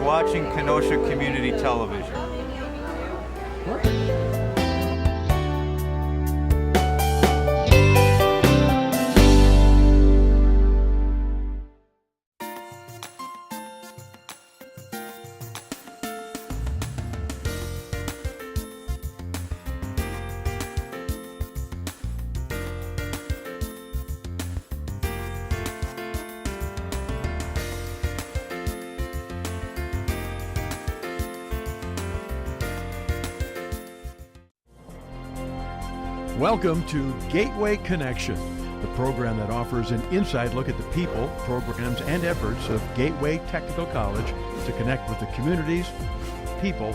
You're watching Kenosha Community Television. Welcome to Gateway Connection, the program that offers an inside look at the people, programs, and efforts of Gateway Technical College to connect with the communities, people,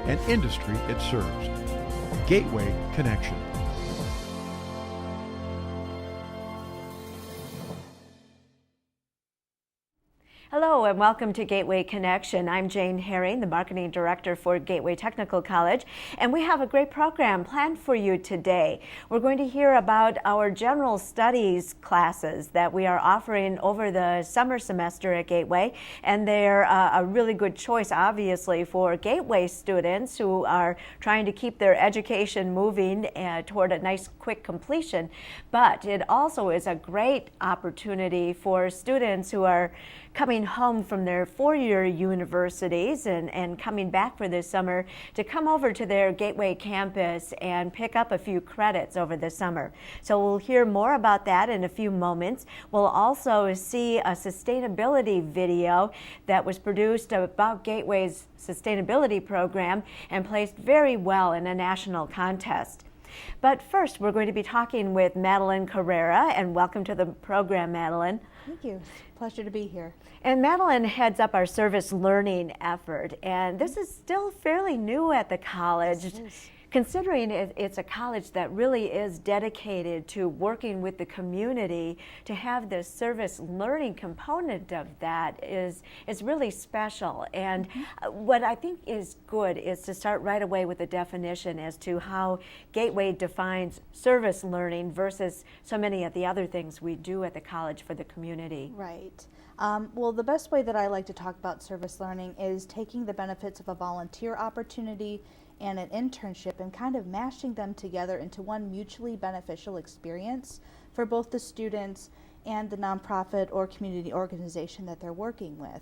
and industry it serves. Gateway Connection. Hello and welcome to Gateway Connection. I'm Jane Herring, the Marketing Director for Gateway Technical College, and we have a great program planned for you today. We're going to hear about our general studies classes that we are offering over the summer semester at Gateway, and they're a really good choice, obviously, for Gateway students who are trying to keep their education moving toward a nice, quick completion. But it also is a great opportunity for students who are coming home from their four-year universities and coming back for this summer to come over to their Gateway campus and pick up a few credits over the summer. So we'll hear more about that in a few moments. We'll also see a sustainability video that was produced about Gateway's sustainability program and placed very well in a national contest. But first, we're going to be talking with Madeline Carrera, and welcome to the program, Madeline. Thank you. Pleasure to be here. And Madeline heads up our service learning effort, and this is still fairly new at the college. Yes, it is. Considering it's a college that really is dedicated to working with the community, to have this service learning component of that is really special. And what I think is good is to start right away with a definition as to how Gateway defines service learning versus so many of the other things we do at the college for the community. Right. Well, the best way that I like to talk about service learning is taking the benefits of a volunteer opportunity and an internship and kind of mashing them together into one mutually beneficial experience for both the students and the nonprofit or community organization that they're working with.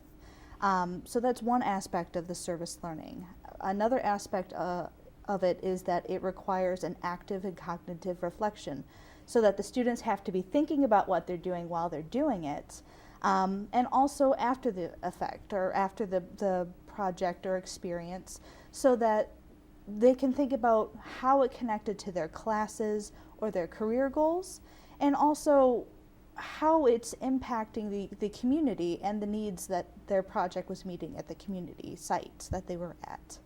So that's one aspect of the service learning. Another aspect of it is that it requires an active and cognitive reflection, so that the students have to be thinking about what they're doing while they're doing it, and also after the effect or after the project or experience, so that they can think about how it connected to their classes or their career goals, and also how it's impacting the community and the needs that their project was meeting at the community sites that they were at.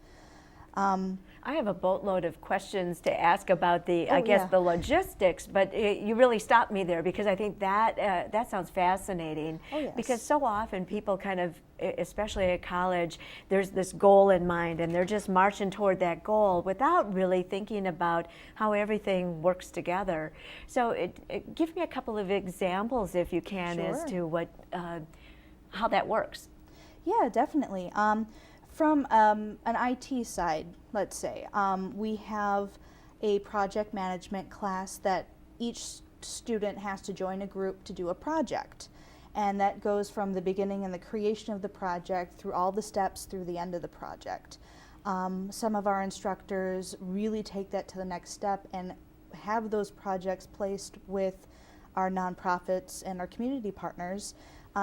I have a boatload of questions to ask about the logistics, but you really stopped me there because I think that sounds fascinating. Oh, yes. Because so often people kind of, especially at college, there's this goal in mind and they're just marching toward that goal without really thinking about how everything works together. So give me a couple of examples, if you can, Sure. as to what how that works. Yeah, definitely. From an IT side, let's say, we have a project management class that each student has to join a group to do a project. And that goes from the beginning and the creation of the project through all the steps through the end of the project. Some of our instructors really take that to the next step and have those projects placed with our nonprofits and our community partners,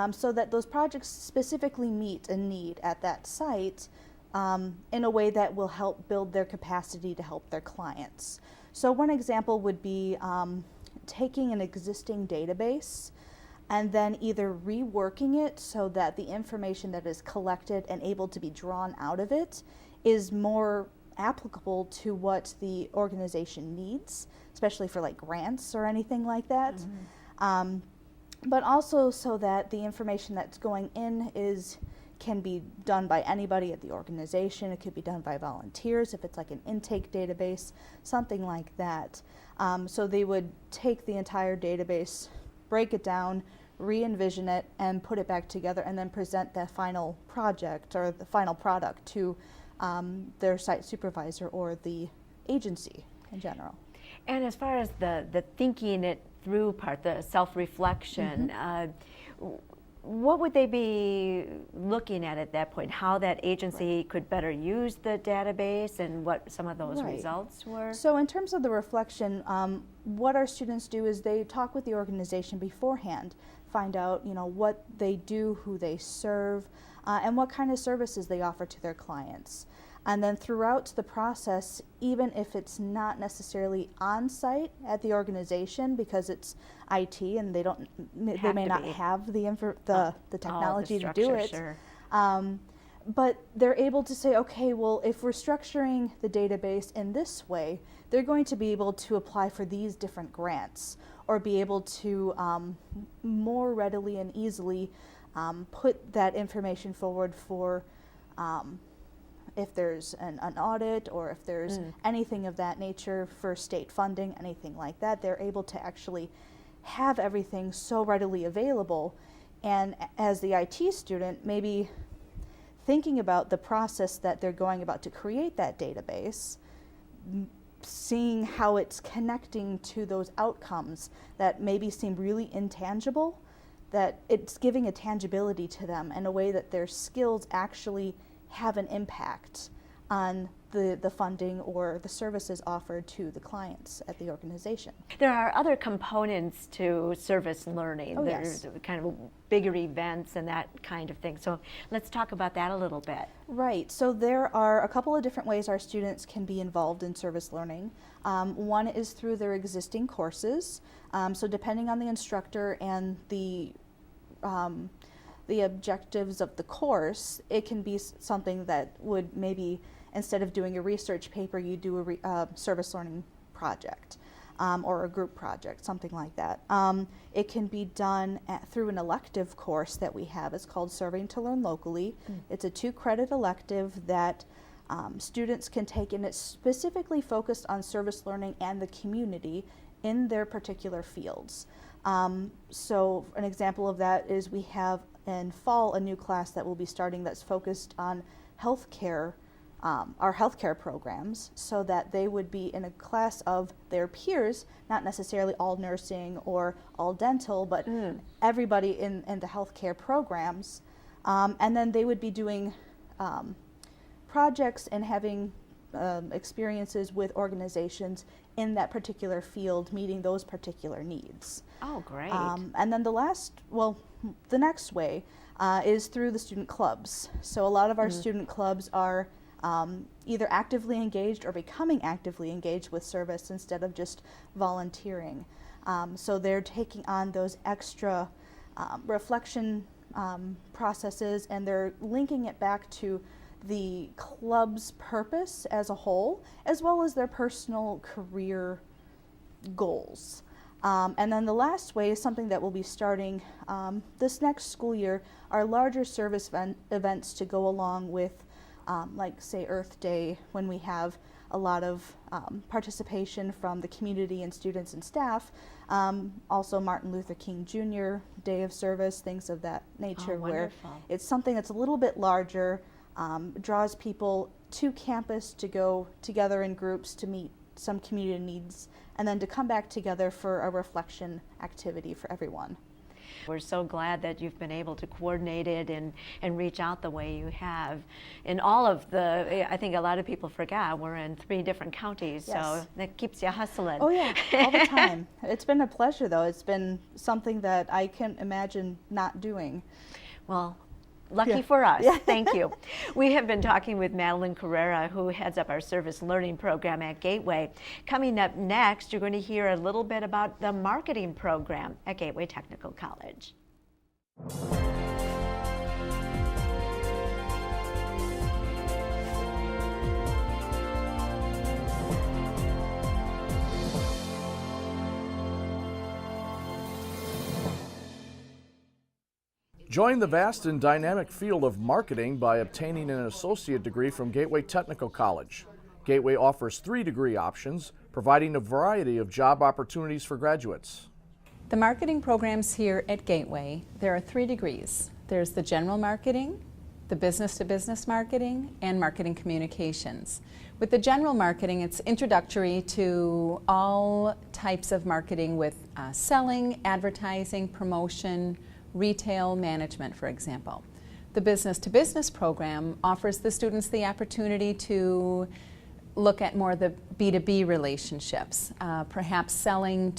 so that those projects specifically meet a need at that site in a way that will help build their capacity to help their clients. So one example would be taking an existing database and then either reworking it so that the information that is collected and able to be drawn out of it is more applicable to what the organization needs, especially for like grants or anything like that. Mm-hmm. But also so that the information that's going in can be done by anybody at the organization. It could be done by volunteers if it's like an intake database, something like that. So they would take the entire database, break it down, re-envision it, and put it back together, and then present that final project or the final product to their site supervisor or the agency in general. And as far as the thinking it through part, the self-reflection, what would they be looking at that point? How that agency could better use the database and what some of those results were? So in terms of the reflection, what our students do is they talk with the organization beforehand, find out what they do, who they serve, and what kind of services they offer to their clients. And then throughout the process, even if it's not necessarily on site at the organization because it's IT and they may not have the technology to do it, sure. but they're able to say, okay, well, if we're structuring the database in this way, they're going to be able to apply for these different grants or be able to more readily and easily put that information forward for if there's an audit or if there's anything of that nature for state funding, anything like that, they're able to actually have everything so readily available. And as the IT student, maybe thinking about the process that they're going about to create that database, seeing how it's connecting to those outcomes that maybe seem really intangible, that it's giving a tangibility to them in a way that their skills actually have an impact on the funding or the services offered to the clients at the organization. There are other components to service learning. Oh, There's yes. kind of bigger events and that kind of thing. So let's talk about that a little bit. Right, so there are a couple of different ways our students can be involved in service learning. One is through their existing courses. So depending on the instructor and the objectives of the course, it can be something that would maybe, instead of doing a research paper, you do a service learning project or a group project, something like that. It can be done through an elective course that we have. It's called Serving to Learn Locally. It's a 2-credit elective that students can take, and it's specifically focused on service learning and the community in their particular fields. So an example of that is we have in fall a new class that will be starting that's focused on healthcare, our healthcare programs, so that they would be in a class of their peers, not necessarily all nursing or all dental, but everybody in the healthcare programs. And then they would be doing projects and having experiences with organizations in that particular field, meeting those particular needs. Oh, great. And then the next way is through the student clubs. So a lot of our student clubs are either actively engaged or becoming actively engaged with service instead of just volunteering. So they're taking on those extra reflection processes, and they're linking it back to the club's purpose as a whole, as well as their personal career goals. And then the last way is something that we'll be starting this next school year, are larger service events to go along with, like say Earth Day, when we have a lot of participation from the community and students and staff. Also Martin Luther King Jr. Day of Service, things of that nature, where it's something that's a little bit larger, draws people to campus to go together in groups to meet some community needs, and then to come back together for a reflection activity for everyone. We're so glad that you've been able to coordinate it and reach out the way you have. In all of I think a lot of people forgot we're in 3 different counties, Yes. so that keeps you hustling. Oh yeah, all the time. It's been a pleasure though. It's been something that I can't imagine not doing. Well, lucky for us. Thank you. We have been talking with Madeline Carrera, who heads up our service learning program at Gateway. Coming up next, you're going to hear a little bit about the marketing program at Gateway Technical College. Join the vast and dynamic field of marketing by obtaining an associate degree from Gateway Technical College. Gateway offers 3 degree options, providing a variety of job opportunities for graduates. The marketing programs here at Gateway, there are 3 degrees. There's the general marketing, the business-to-business marketing, and marketing communications. With the general marketing, it's introductory to all types of marketing with selling, advertising, promotion, retail management, for example. The business-to-business program offers the students the opportunity to look at more of the B2B relationships, perhaps selling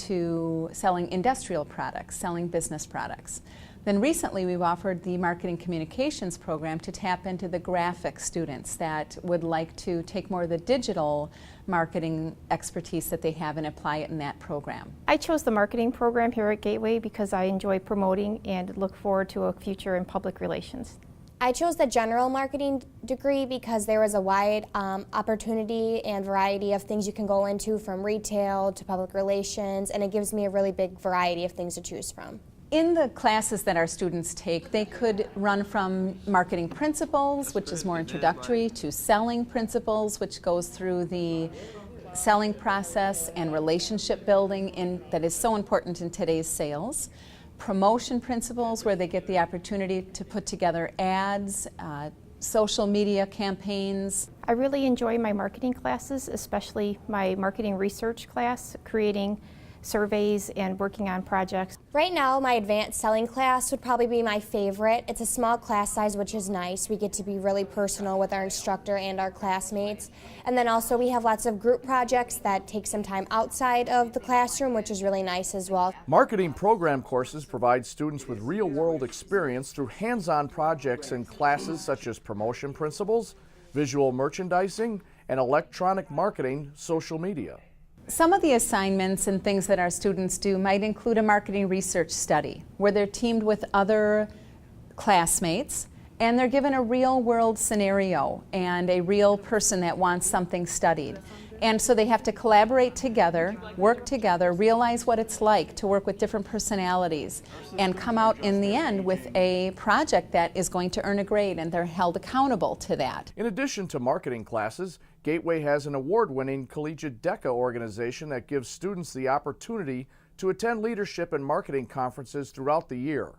industrial products, selling business products. Then recently we've offered the marketing communications program to tap into the graphic students that would like to take more of the digital marketing expertise that they have and apply it in that program. I chose the marketing program here at Gateway because I enjoy promoting and look forward to a future in public relations. I chose the general marketing degree because there was a wide opportunity and variety of things you can go into, from retail to public relations, and it gives me a really big variety of things to choose from. In the classes that our students take, they could run from marketing principles, which is more introductory, to selling principles, which goes through the selling process and relationship building that is so important in today's sales. Promotion principles, where they get the opportunity to put together ads, social media campaigns. I really enjoy my marketing classes, especially my marketing research class, creating surveys and working on projects. Right now, my advanced selling class would probably be my favorite. It's a small class size, which is nice. We get to be really personal with our instructor and our classmates. And then also we have lots of group projects that take some time outside of the classroom, which is really nice as well. Marketing program courses provide students with real-world experience through hands-on projects in classes such as promotion principles, visual merchandising, and electronic marketing, social media. Some of the assignments and things that our students do might include a marketing research study where they're teamed with other classmates and they're given a real world scenario and a real person that wants something studied. And so they have to collaborate together, work together, realize what it's like to work with different personalities, and come out in the end with a project that is going to earn a grade, and they're held accountable to that. In addition to marketing classes, Gateway has an award-winning collegiate DECA organization that gives students the opportunity to attend leadership and marketing conferences throughout the year.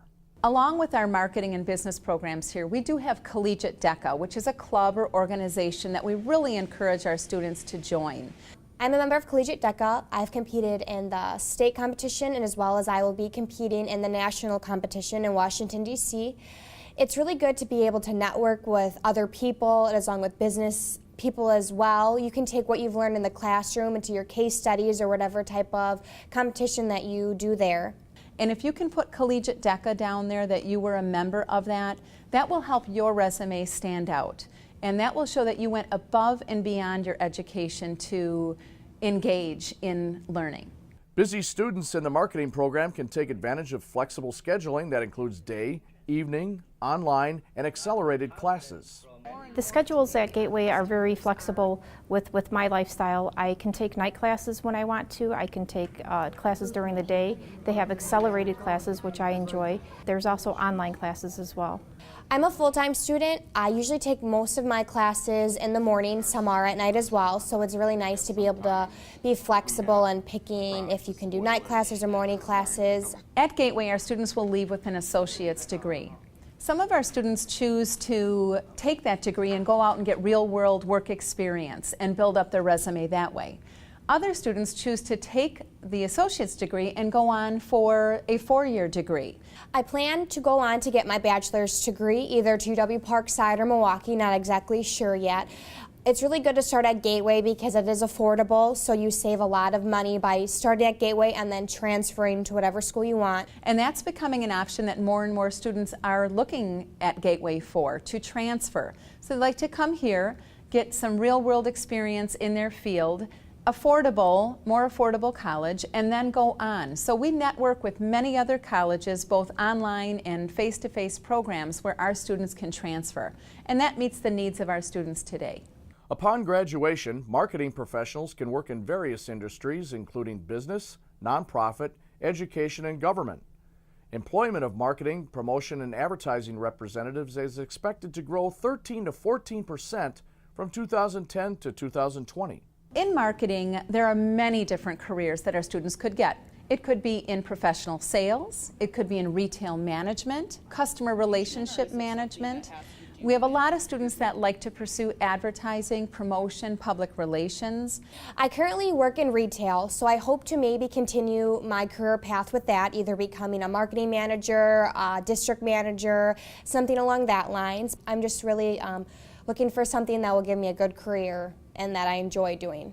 Along with our marketing and business programs here, we do have Collegiate DECA, which is a club or organization that we really encourage our students to join. I'm a member of Collegiate DECA. I've competed in the state competition, and as well as I will be competing in the national competition in Washington, D.C. It's really good to be able to network with other people, and along with business people as well. You can take what you've learned in the classroom into your case studies or whatever type of competition that you do there. And if you can put Collegiate DECA down there, that you were a member of that, that will help your resume stand out. And that will show that you went above and beyond your education to engage in learning. Busy students in the marketing program can take advantage of flexible scheduling that includes day, evening, online, and accelerated classes. The schedules at Gateway are very flexible with my lifestyle. I can take night classes when I want to. I can take classes during the day. They have accelerated classes, which I enjoy. There's also online classes as well. I'm a full-time student. I usually take most of my classes in the morning, some are at night as well, so it's really nice to be able to be flexible and picking if you can do night classes or morning classes. At Gateway, our students will leave with an associate's degree. Some of our students choose to take that degree and go out and get real-world work experience and build up their resume that way. Other students choose to take the associate's degree and go on for a 4-year degree. I plan to go on to get my bachelor's degree either to UW Parkside or Milwaukee, not exactly sure yet. It's really good to start at Gateway because it is affordable, so you save a lot of money by starting at Gateway and then transferring to whatever school you want. And that's becoming an option that more and more students are looking at Gateway for, to transfer. So they'd like to come here, get some real-world experience in their field, affordable, more affordable college, and then go on. So we network with many other colleges, both online and face-to-face programs where our students can transfer. And that meets the needs of our students today. Upon graduation, marketing professionals can work in various industries, including business, nonprofit, education, and government. Employment of marketing, promotion, and advertising representatives is expected to grow 13 to 14% from 2010 to 2020. In marketing, there are many different careers that our students could get. It could be in professional sales, it could be in retail management, customer relationship management. We have a lot of students that like to pursue advertising, promotion, public relations. I currently work in retail, so I hope to maybe continue my career path with that, either becoming a marketing manager, a district manager, something along that lines. I'm just really looking for something that will give me a good career and that I enjoy doing.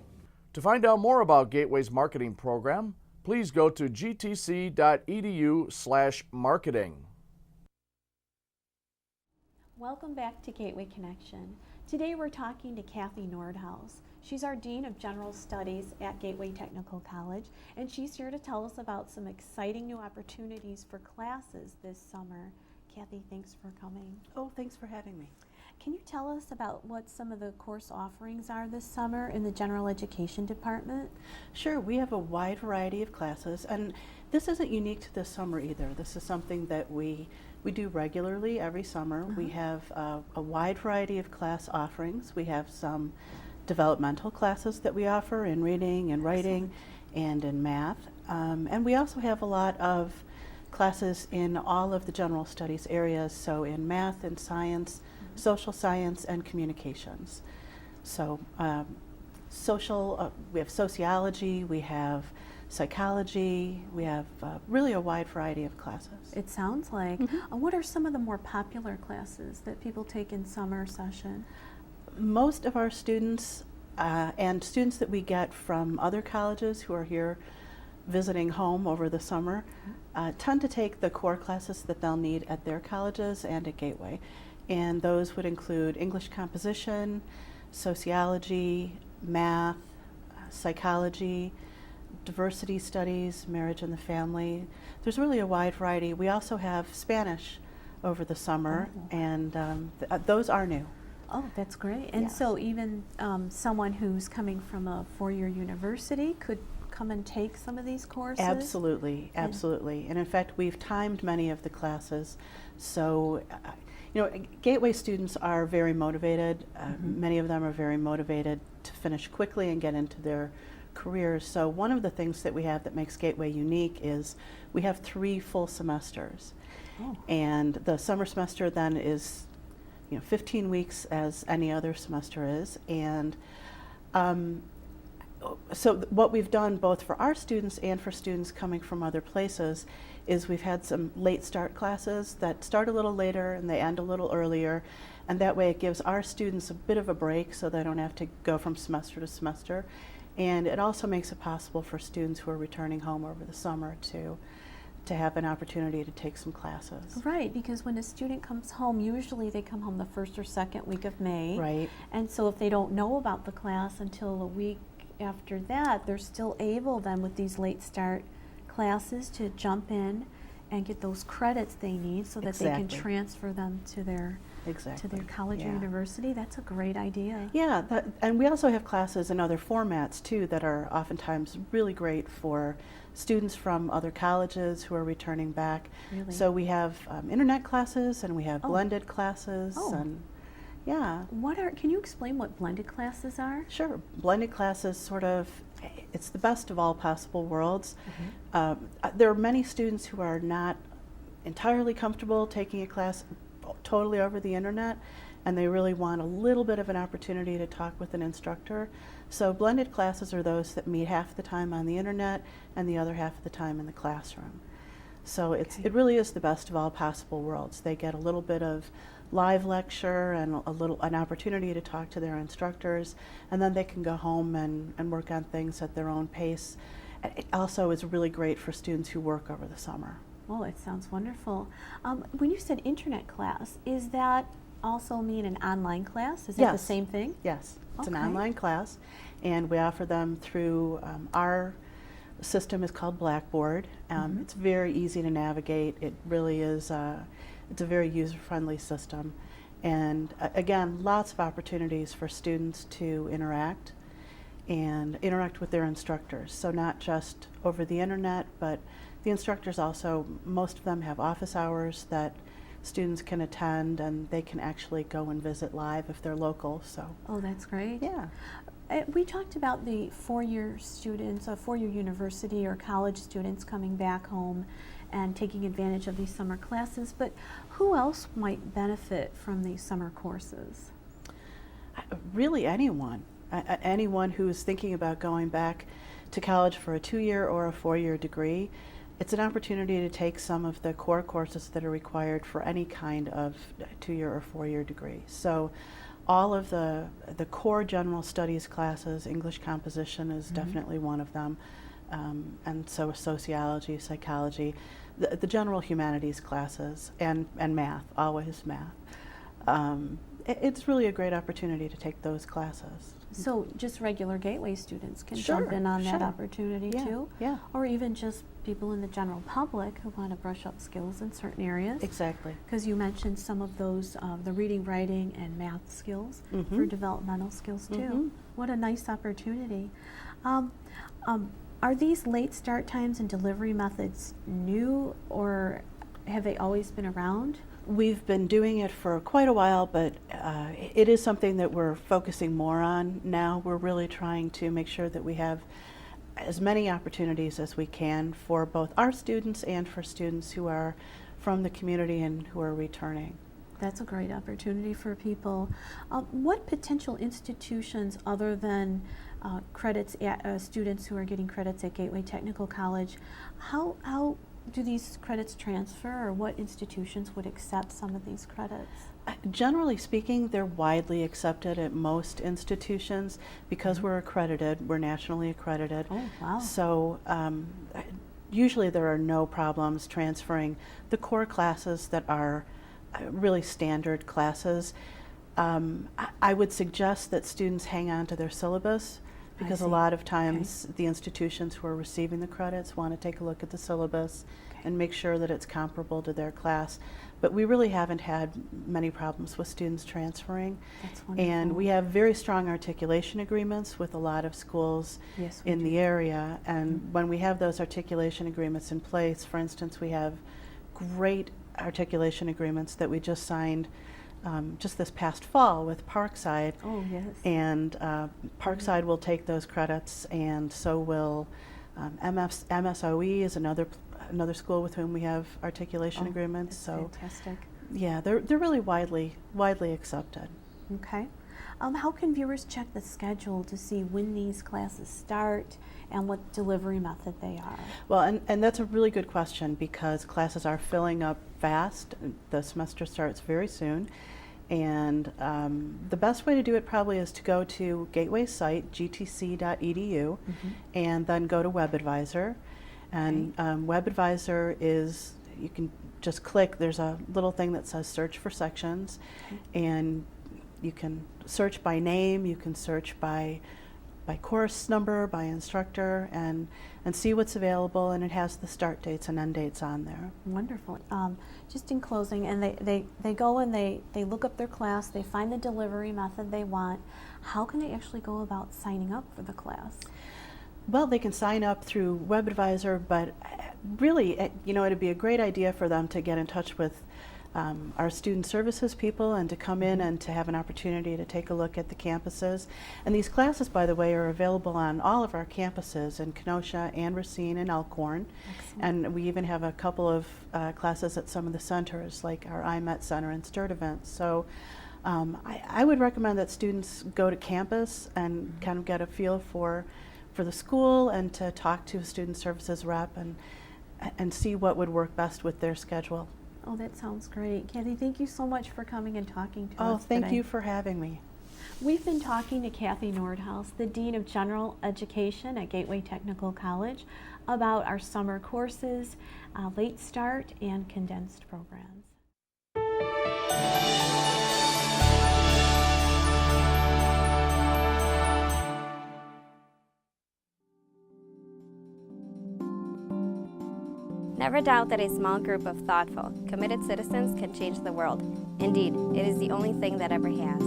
To find out more about Gateway's marketing program, please go to gtc.edu/marketing. Welcome back to Gateway Connection. Today we're talking to Kathy Nordhaus. She's our Dean of General Studies at Gateway Technical College, and she's here to tell us about some exciting new opportunities for classes this summer. Kathy, thanks for coming. Oh, thanks for having me. Can you tell us about what some of the course offerings are this summer in the General Education Department? Sure, we have a wide variety of classes, and this isn't unique to this summer either. This is something that we do regularly every summer. We have a wide variety of class offerings. We have some developmental classes that we offer in reading and writing and in math. And we also have a lot of classes in all of the general studies areas, so in math and science, social science, and communications. So we have sociology, we have psychology, we have really a wide variety of classes. It sounds like. What are some of the more popular classes that people take in summer session? Most of our students and students that we get from other colleges who are here visiting home over the summer tend to take the core classes that they'll need at their colleges and at Gateway. And those would include English composition, sociology, math, psychology, diversity studies, marriage and the family. There's really a wide variety. We also have Spanish over the summer, and those are new. Oh, that's great. And Yes. so even someone who's coming from a four-year university could come and take some of these courses? Absolutely, absolutely. And in fact, we've timed many of the classes. So, Gateway students are very motivated. Many of them are very motivated to finish quickly and get into their careers. So one of the things that we have that makes Gateway unique is we have 3 full semesters. Oh. And the summer semester then is 15 weeks as any other semester is. And so what we've done both for our students and for students coming from other places is we've had some late start classes that start a little later and they end a little earlier, and that way it gives our students a bit of a break so they don't have to go from semester to semester. And it also makes it possible for students who are returning home over the summer to have an opportunity to take some classes. Right, because when a student comes home, usually they come home the first or second week of May. Right. And so if they don't know about the class until a week after that, they're still able then with these late start classes to jump in and get those credits they need so that they can transfer them to their college or university. That's a great idea. Yeah, and we also have classes in other formats too that are oftentimes really great for students from other colleges who are returning back. Really? So we have internet classes and we have blended classes. And yeah. Can you explain what blended classes are? Sure. Blended classes it's the best of all possible worlds. There are many students who are not entirely comfortable taking a class totally over the internet, and they really want a little bit of an opportunity to talk with an instructor. So blended classes are those that meet half the time on the internet and the other half of the time in the classroom. So it really is the best of all possible worlds. They get a little bit of live lecture and an opportunity to talk to their instructors, and then they can go home and work on things at their own pace. It also is really great for students who work over the summer. Oh, it sounds wonderful. When you said internet class, is that also mean an online class? Is that the same thing? Yes, it's an online class, and we offer them through our system is called Blackboard. It's very easy to navigate. It really is. It's a very user-friendly system, and again, lots of opportunities for students to interact with their instructors. So not just over the internet, but the instructors also, most of them have office hours that students can attend, and they can actually go and visit live if they're local. So. Oh, that's great. Yeah. We talked about the four-year students, four-year university or college students coming back home and taking advantage of these summer classes, but who else might benefit from these summer courses? Really anyone. Anyone who is thinking about going back to college for a 2-year or a 4-year degree. It's an opportunity to take some of the core courses that are required for any kind of 2-year or 4-year degree. So all of the core general studies classes, English composition is definitely one of them, and so sociology, psychology, the general humanities classes, and math, always math. It's really a great opportunity to take those classes. So just regular Gateway students can Sure, jump in on that sure. opportunity too? Yeah. Or even just people in the general public who want to brush up skills in certain areas? Exactly. Because you mentioned some of those, the reading, writing, and math skills for developmental skills too. What a nice opportunity. Are these late start times and delivery methods new, or have they always been around? We've been doing it for quite a while, but it is something that we're focusing more on now. We're really trying to make sure that we have as many opportunities as we can for both our students and for students who are from the community and who are returning. That's a great opportunity for people. What potential institutions other than credits at students who are getting credits at Gateway Technical College, how do these credits transfer, or what institutions would accept some of these credits? Generally speaking, they're widely accepted at most institutions because we're accredited, we're nationally accredited. Oh, wow. So usually there are no problems transferring the core classes that are really standard classes. I would suggest that students hang on to their syllabus, because a lot of times the institutions who are receiving the credits want to take a look at the syllabus and make sure that it's comparable to their class. But we really haven't had many problems with students transferring. That's wonderful. And we have very strong articulation agreements with a lot of schools in the area. And when we have those articulation agreements in place, for instance, we have great articulation agreements that we just signed just this past fall with Parkside. Oh, yes. And Parkside will take those credits, and so will MSOE is another school with whom we have articulation agreements. So fantastic. Yeah, they're really widely accepted. Okay. How can viewers check the schedule to see when these classes start and what delivery method they are? Well, and that's a really good question, because classes are filling up fast. The semester starts very soon. And the best way to do it probably is to go to Gateway's site, gtc.edu, and then go to WebAdvisor. And WebAdvisor is, you can just click, there's a little thing that says search for sections, and you can search by name, you can search by course number, by instructor, and see what's available, and it has the start dates and end dates on there. Wonderful. Just in closing, and they go and they look up their class, they find the delivery method they want. How can they actually go about signing up for the class? Well, they can sign up through WebAdvisor, but really, it'd be a great idea for them to get in touch with our student services people and to come in and to have an opportunity to take a look at the campuses. And these classes, by the way, are available on all of our campuses in Kenosha and Racine and Elkhorn. Excellent. And we even have a couple of classes at some of the centers, like our IMET Center and STIRT events. So I would recommend that students go to campus and kind of get a feel for the school, and to talk to a student services rep and see what would work best with their schedule. Oh, that sounds great. Kathy, thank you so much for coming and talking to us Oh, thank today. you for having me. We've been talking to Kathy Nordhaus, the Dean of General Education at Gateway Technical College, about our summer courses, late start, and condensed programs. Never doubt that a small group of thoughtful, committed citizens can change the world. Indeed, it is the only thing that ever has.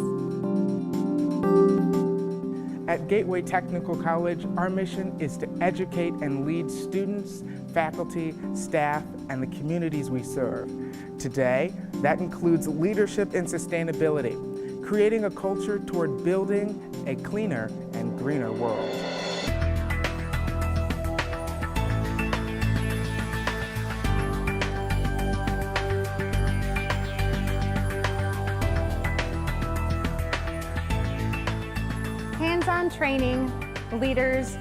At Gateway Technical College, our mission is to educate and lead students, faculty, staff, and the communities we serve. Today, that includes leadership and sustainability, creating a culture toward building a cleaner and greener world. Hands-on training, leaders,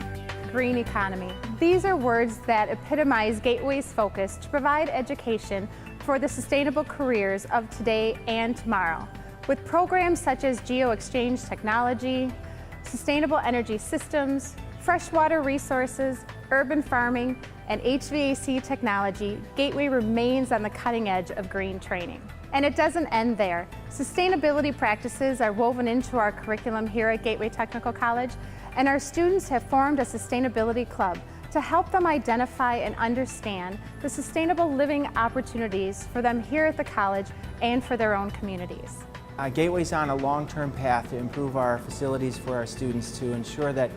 green economy. These are words that epitomize Gateway's focus to provide education for the sustainable careers of today and tomorrow, with programs such as geo-exchange technology, sustainable energy systems, freshwater resources, urban farming, and HVAC technology. Gateway remains on the cutting edge of green training. And it doesn't end there. Sustainability practices are woven into our curriculum here at Gateway Technical College, and our students have formed a sustainability club to help them identify and understand the sustainable living opportunities for them here at the college and for their own communities. Gateway's on a long-term path to improve our facilities for our students to ensure that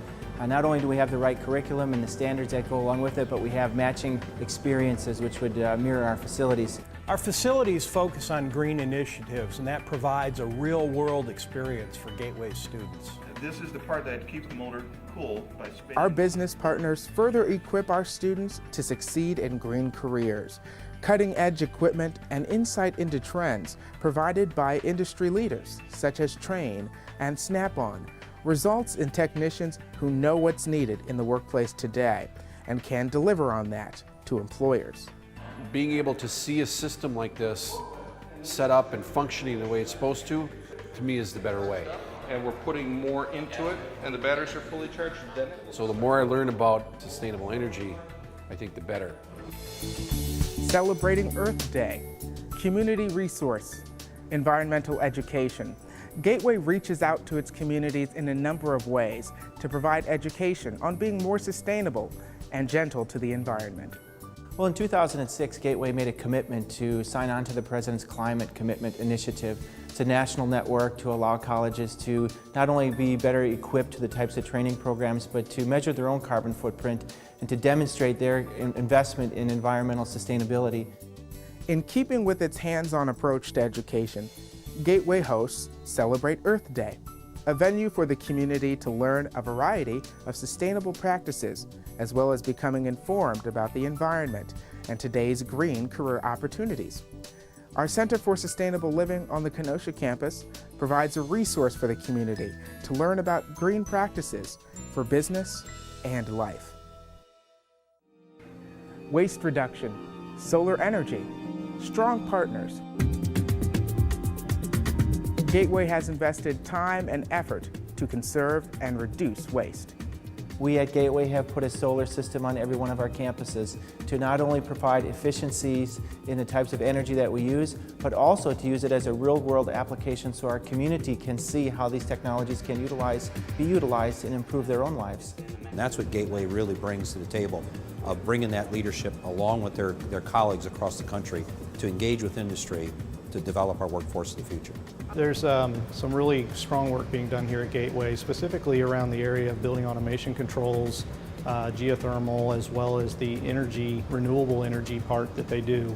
not only do we have the right curriculum and the standards that go along with it, but we have matching experiences which would mirror our facilities. Our facilities focus on green initiatives, and that provides a real-world experience for Gateway students. This is the part that keeps the motor cool by spinning. Our business partners further equip our students to succeed in green careers. Cutting-edge equipment and insight into trends provided by industry leaders such as Train and Snap-on results in technicians who know what's needed in the workplace today and can deliver on that to employers. Being able to see a system like this set up and functioning the way it's supposed to me is the better way. And we're putting more into it, and the batteries are fully charged. So the more I learn about sustainable energy, I think the better. Celebrating Earth Day, community resource, environmental education. Gateway reaches out to its communities in a number of ways to provide education on being more sustainable and gentle to the environment. Well, in 2006, Gateway made a commitment to sign on to the President's Climate Commitment Initiative. It's a national network to allow colleges to not only be better equipped to the types of training programs, but to measure their own carbon footprint and to demonstrate their investment in environmental sustainability. In keeping with its hands-on approach to education, Gateway hosts Celebrate Earth Day, a venue for the community to learn a variety of sustainable practices, as well as becoming informed about the environment and today's green career opportunities. Our Center for Sustainable Living on the Kenosha campus provides a resource for the community to learn about green practices for business and life. Waste reduction, solar energy, strong partners. Gateway has invested time and effort to conserve and reduce waste. We at Gateway have put a solar system on every one of our campuses to not only provide efficiencies in the types of energy that we use, but also to use it as a real-world application so our community can see how these technologies can be utilized and improve their own lives. And that's what Gateway really brings to the table, of bringing that leadership along with their colleagues across the country to engage with industry to develop our workforce in the future. There's some really strong work being done here at Gateway, specifically around the area of building automation controls, geothermal, as well as the renewable energy part that they do.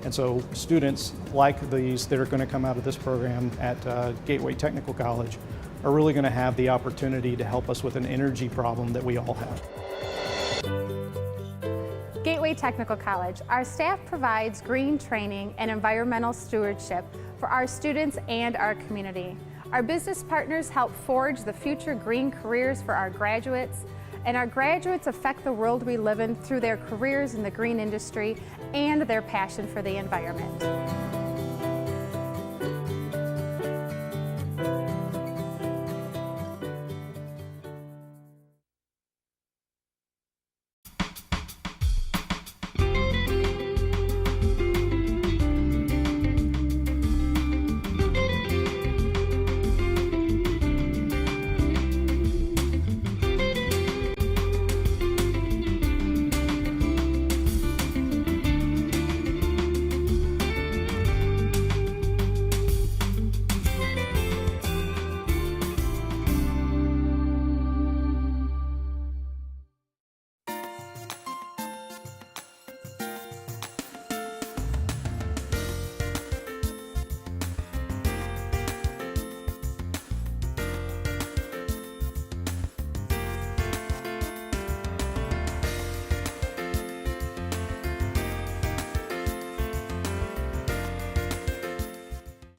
And so students like these that are going to come out of this program at Gateway Technical College are really going to have the opportunity to help us with an energy problem that we all have. Gateway Technical College, our staff provides green training and environmental stewardship for our students and our community. Our business partners help forge the future green careers for our graduates, and our graduates affect the world we live in through their careers in the green industry and their passion for the environment.